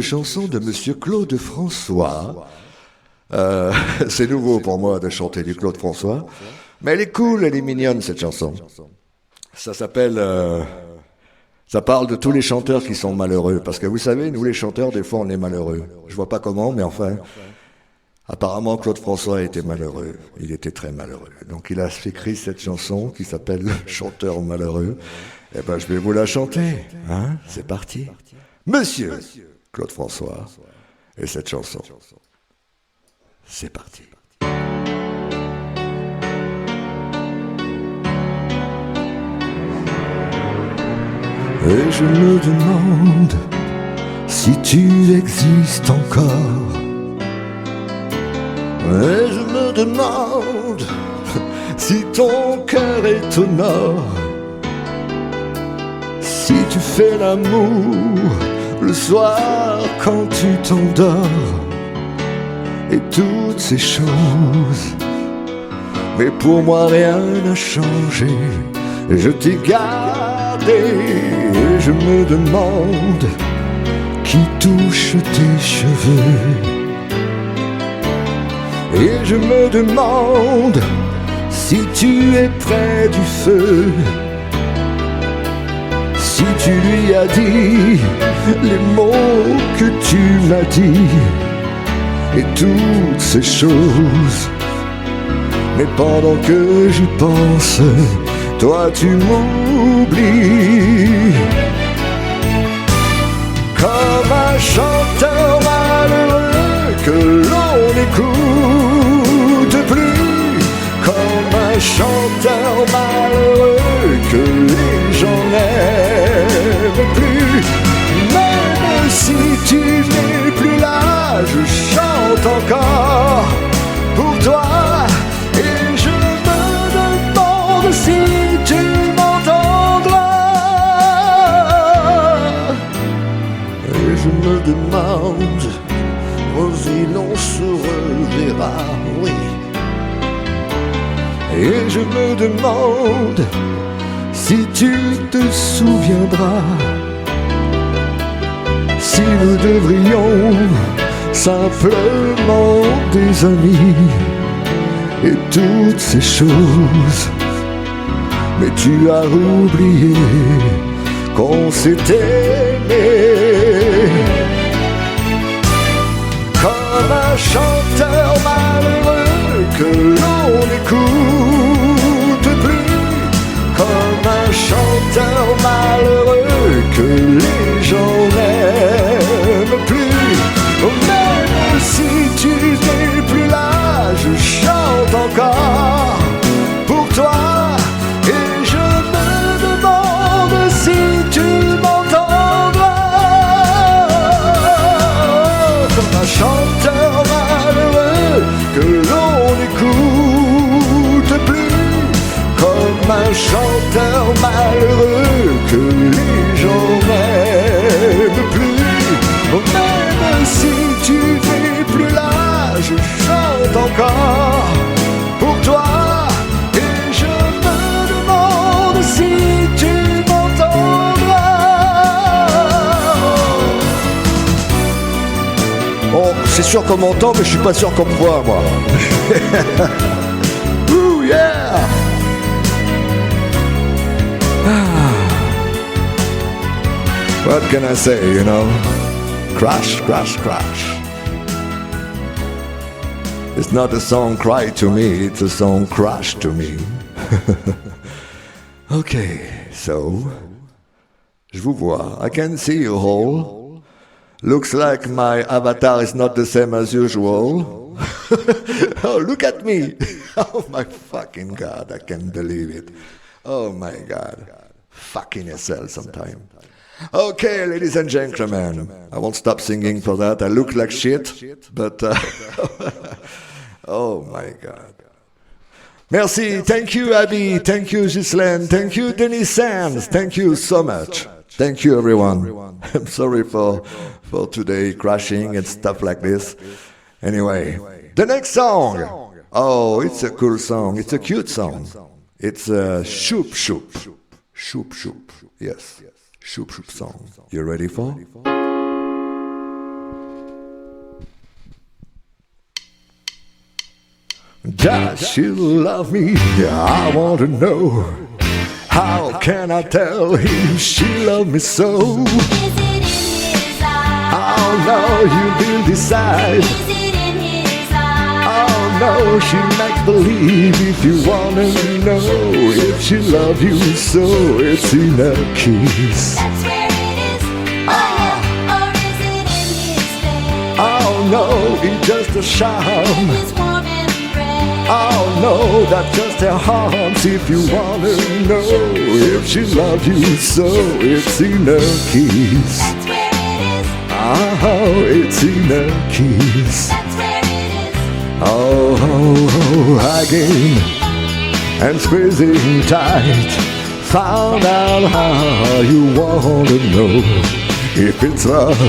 Chanson de Monsieur Claude François. C'est nouveau pour moi de chanter du Claude François, mais elle est cool, elle est mignonne cette chanson. Ça s'appelle, ça parle de tous les chanteurs qui sont malheureux, parce que vous savez, nous les chanteurs, des fois on est malheureux. Je vois pas comment, mais enfin, apparemment Claude François était malheureux. Il était très malheureux. Donc il a écrit cette chanson qui s'appelle Le chanteur malheureux. Eh ben je vais vous la chanter, hein. C'est parti. Monsieur Claude François et cette chanson. C'est parti. Et je me demande si tu existes encore. Et je me demande si ton cœur est au nord. Si tu fais l'amour le soir quand tu t'endors. Et toutes ces choses. Mais pour moi rien n'a changé. Je t'ai gardé. Et je me demande qui touche tes cheveux. Et je me demande si tu es près du feu. Si tu lui as dit les mots que tu m'as dit. Et toutes ces choses. Mais pendant que j'y pense, toi tu m'oublies. Comme un chanteur malheureux que l'on n'écoute plus. Comme un chanteur malheureux que les gens n'aiment plus. Même si tu n'es plus là, je chante encore pour toi. Et je me demande si tu m'entendras. Et je me demande, Rosie, l'on se reverra, oui. Et je me demande si tu te souviendras. Si nous devrions simplement des amis. Et toutes ces choses. Mais tu as oublié qu'on s'était aimé. Comme un chanteur malheureux que l'on n'écoute plus. Comme un chanteur malheureux que les gens n'aiment plus. Même si tu n'es plus là, je chante encore pour toi. Et je me demande si tu m'entendras. Comme un chanteur malheureux que l'on n'écoute plus. Comme un chanteur malheureux que les gens n'aiment plus. Même si tu n'es plus là, je chante encore pour toi. Et je me demande si tu m'entendras. Bon, c'est sûr qu'on m'entend, mais je suis pas sûr qu'on me voit, moi. Ooh, yeah. What can I say, you know? Crash, crash, crash. It's not a song cry to me, it's a song crash to me. Okay, so, je vous vois. I can see you all. Looks like my avatar is not the same as usual. Oh, look at me. Oh my fucking God, I can't believe it. Oh my God. Fucking yourself sometime. Okay, ladies and gentlemen, I won't stop singing for that. I look like shit, but oh my God. Merci, thank you Abby, thank you Ghislaine, thank you Denis Sands, thank you so much. Thank you everyone. I'm sorry for today crashing and stuff like this. Anyway, the next song. Oh, it's a cool song, it's a cute song. It's a Shoop Shoop. Shoop Shoop, yes. Shoop Shoop song. You ready for? Does she love me? I want to know. How can I tell if she loves me so? Is it in his eyes? Oh no, you will decide. Is it in his eyes? Oh no, she makes believe. If you wanna know if she loves you so, it's in her kiss. That's where it is. Or is it in his face? Oh no, it's just a charm. His warm embrace. Oh no, that's just her arms. If you wanna know if she loves you so, it's in her kiss. That's where it is. Oh, it's in her kiss. That's where it is. Oh, hugging and squeezing tight. Found out how you want to know if it's love,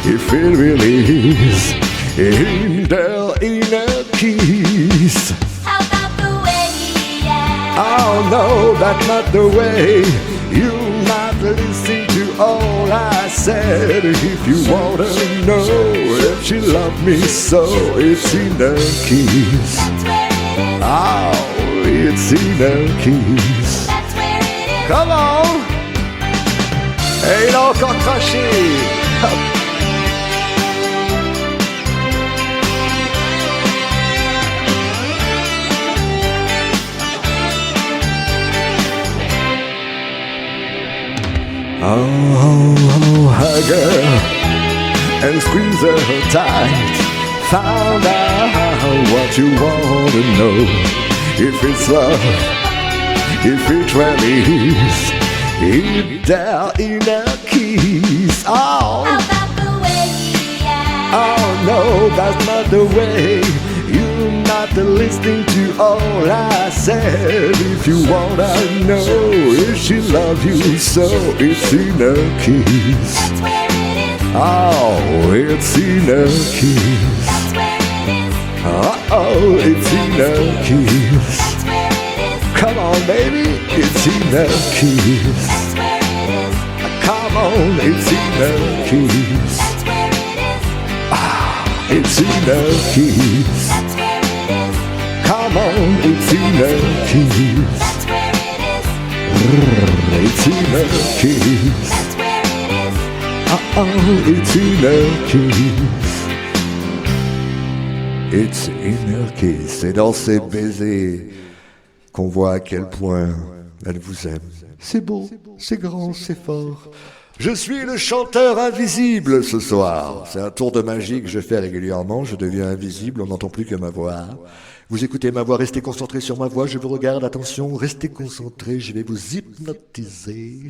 if it really is in their inner kiss. How about the way he acts? Oh no, that's not the way. You're not listening to all I said. If you wanna know if she loved me so, it's in her kiss. That's where it is. Oh, it's in her kiss. That's where it is. Come on! Et il a encore craché! Oh, hug her and squeeze her tight. Found out what you want to know. If it's love, if it really is, in their inner kiss. Oh, How about the way he acts? oh no, that's not the way. You're not listening to all I said. If you wanna know if she loves you so, it's in her kiss. That's where it is. Oh, it's in her kiss. That's where it is. Oh, it's in her kiss. That's where it is. Come on, baby, it's in her kiss. That's where it is. Come on, it's in her kiss. That's where it is. It's in her kiss. That's where it is. Come on, it's in her kiss. That's where it is. It's in her kiss. That's where it is. Oh, it's in her kiss. It's in her kiss. C'est dans ses baisers qu'on voit à quel point elle vous aime. C'est beau, c'est grand, c'est fort. Je suis le chanteur invisible ce soir. C'est un tour de magie que je fais régulièrement. Je deviens invisible, on n'entend plus que ma voix. Vous écoutez ma voix, restez concentrés sur ma voix. Je vous regarde, attention, restez concentrés. Je vais vous hypnotiser.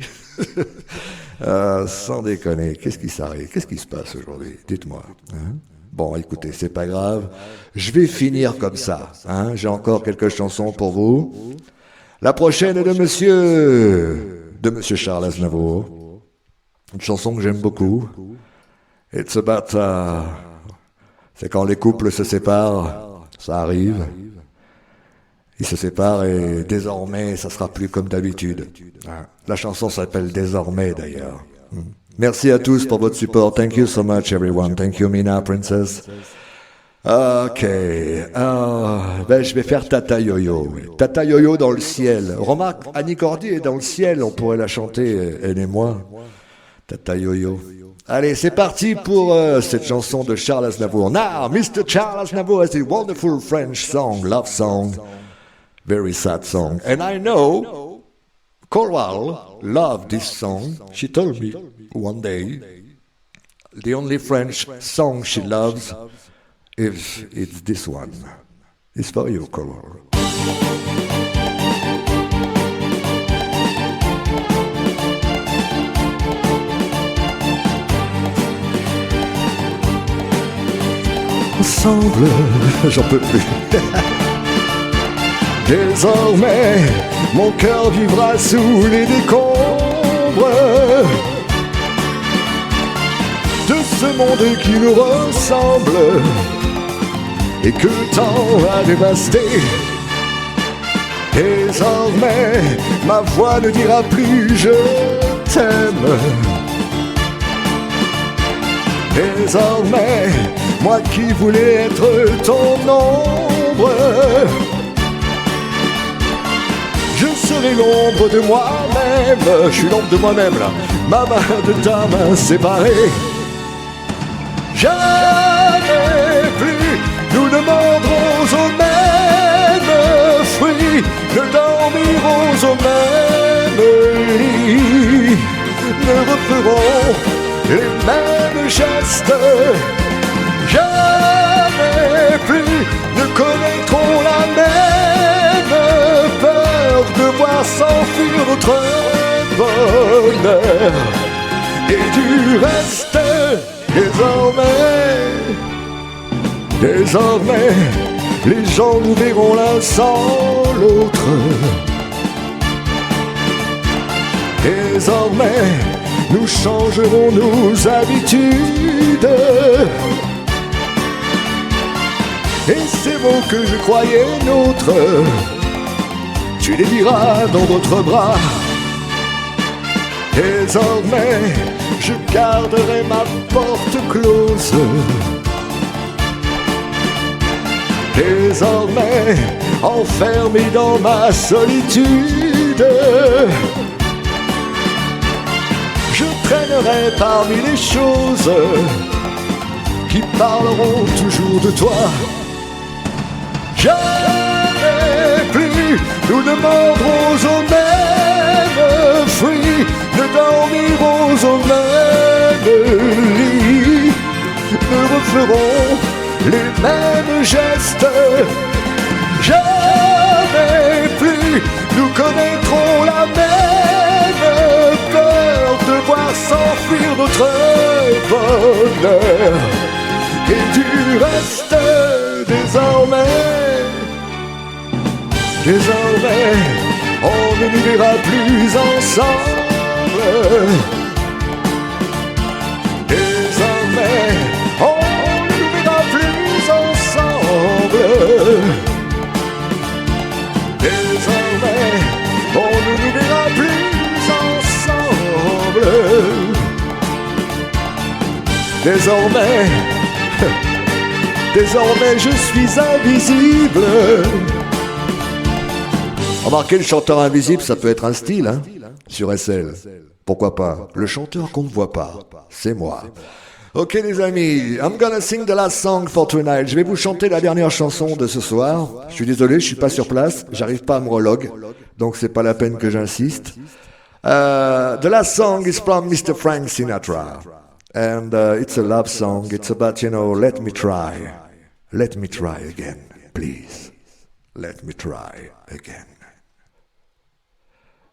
Sans déconner, qu'est-ce qui s'arrive? Qu'est-ce qui se passe aujourd'hui? Dites-moi. Hein? Bon, écoutez, c'est pas grave. Je vais finir comme ça. Hein? J'ai encore quelques chansons pour vous. La prochaine est de Monsieur Charles Aznavour. Une chanson que j'aime beaucoup. It's about... c'est quand les couples se séparent, ça arrive. Ils se séparent et désormais, ça sera plus comme d'habitude. La chanson s'appelle Désormais d'ailleurs. Merci à tous pour votre support. Thank you so much everyone. Thank you Mina, Princess. Ok. Ben, je vais faire Tata Yo-Yo. Tata Yo-Yo dans le ciel. Remarque, Annie Cordy est dans le ciel. On pourrait la chanter, elle et moi. Tata Yo-Yo. Allez, c'est parti pour cette chanson de Charles Aznavour. Now, Mr. Charles Aznavour has a wonderful French song, love song, very sad song. And I know Coral loved this song. She told me one day the only French song she loves is it's this one. It's for you, Coral. Ensemble, j'en peux plus. Désormais, mon cœur vivra sous les décombres de ce monde qui nous ressemble et que le temps a dévasté. Désormais, ma voix ne dira plus je t'aime. Désormais, moi qui voulais être ton ombre, je serai l'ombre de moi-même. Je suis l'ombre de moi-même là. Ma main de ta main séparée. Jamais plus nous ne mordrons au même fruit, ne dormirons au même lit, ne referons les mêmes gestes. Jamais plus ne connaîtrons la même peur de voir s'enfuir notre bonheur. Et du reste, désormais, les gens nous verront l'un sans l'autre. Désormais, nous changerons nos habitudes. Et ces mots que je croyais nôtres, tu les diras dans d'autres bras. Désormais, je garderai ma porte close. Désormais, enfermé dans ma solitude, je traînerai parmi les choses qui parleront toujours de toi. Jamais plus nous ne mordrons au même fruit, ne dormirons au même lit, ne referons les mêmes gestes. Jamais plus nous connaîtrons la même peur de voir s'enfuir notre bonheur. Et du reste, désormais, on ne nous verra plus ensemble. Désormais, on ne nous verra plus ensemble. Désormais, on ne nous verra plus ensemble. Désormais, je suis invisible. Remarquez, le chanteur invisible, ça peut être un style, hein, sur SL. Pourquoi pas? Le chanteur qu'on ne voit pas, c'est moi. Ok les amis, I'm gonna sing the last song for tonight. Je vais vous chanter la dernière chanson de ce soir. Je suis désolé, je suis pas sur place, j'arrive pas à me relog, donc c'est pas la peine que j'insiste. The last song is from Mr. Frank Sinatra. And it's a love song, it's about, let me try. Let me try again, please. Let me try again.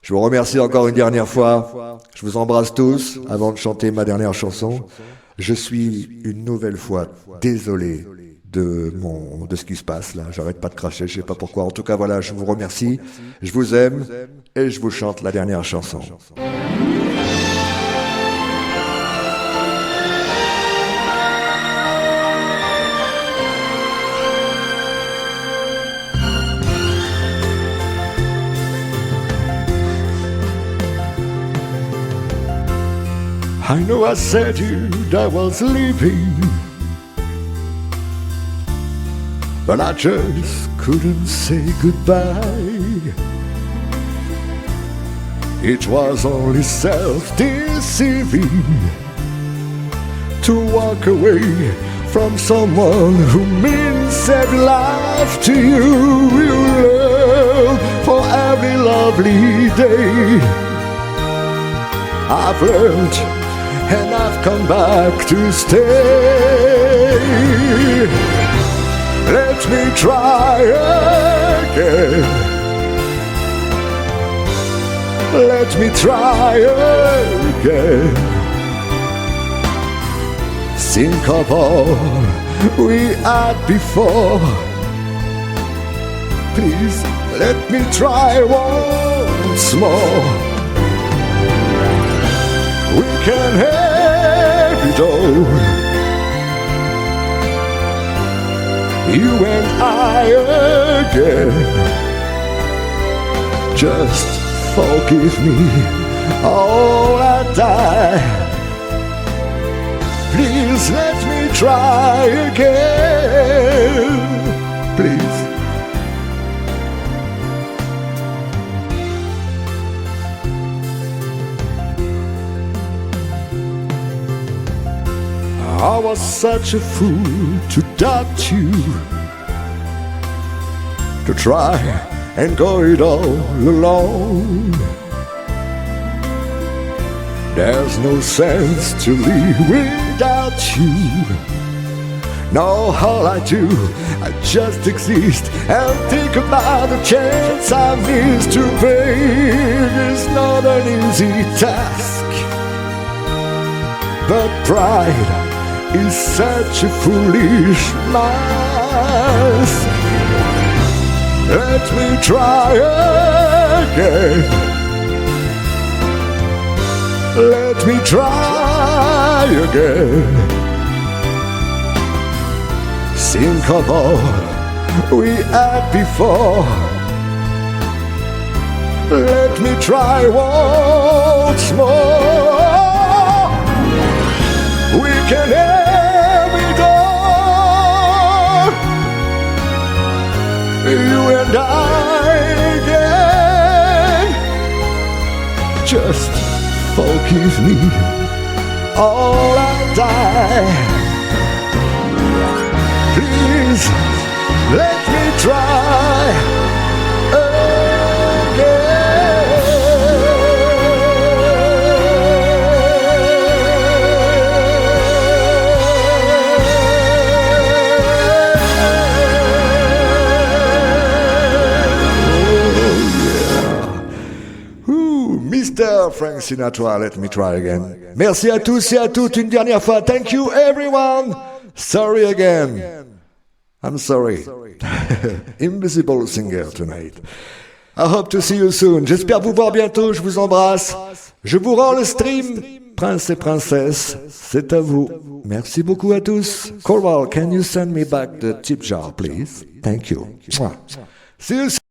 Je vous remercie encore une dernière fois. Je vous embrasse tous avant de chanter ma dernière chanson. Je suis une nouvelle fois désolé de ce qui se passe là. J'arrête pas de cracher, je sais pas pourquoi. En tout cas, voilà, je vous remercie. Je vous aime et je vous chante la dernière chanson. I know I said you that I was leaving, but I just couldn't say goodbye. It was only self-deceiving to walk away from someone who means every life to you. You love for every lovely day. I've learned and I've come back to stay. Let me try again. Let me try again. Think of all we had before. Please let me try once more. We can have it all. You and I again. Just forgive me all I die. Please let me try again. Please. I was such a fool to doubt you, to try and go it all alone. There's no sense to live without you. No, all I do, I just exist and think about the chance I missed. To pay is not an easy task, but pride is such a foolish mask. Let me try again. Let me try again. Think of all we had before. Let me try once more. We can have it all, you and I again. Just forgive me, all I die. Please let me try Mr. Frank Sinatra, let me try again. Merci à tous et à toutes une dernière fois. Thank you everyone. Sorry again. I'm sorry. Invisible singer tonight. I hope to see you soon. J'espère vous voir bientôt. Je vous embrasse. Je vous rends le stream. Prince et princesse, c'est à vous. Merci beaucoup à tous. Corval, can you send me back the tip jar, please? Thank you. See you soon.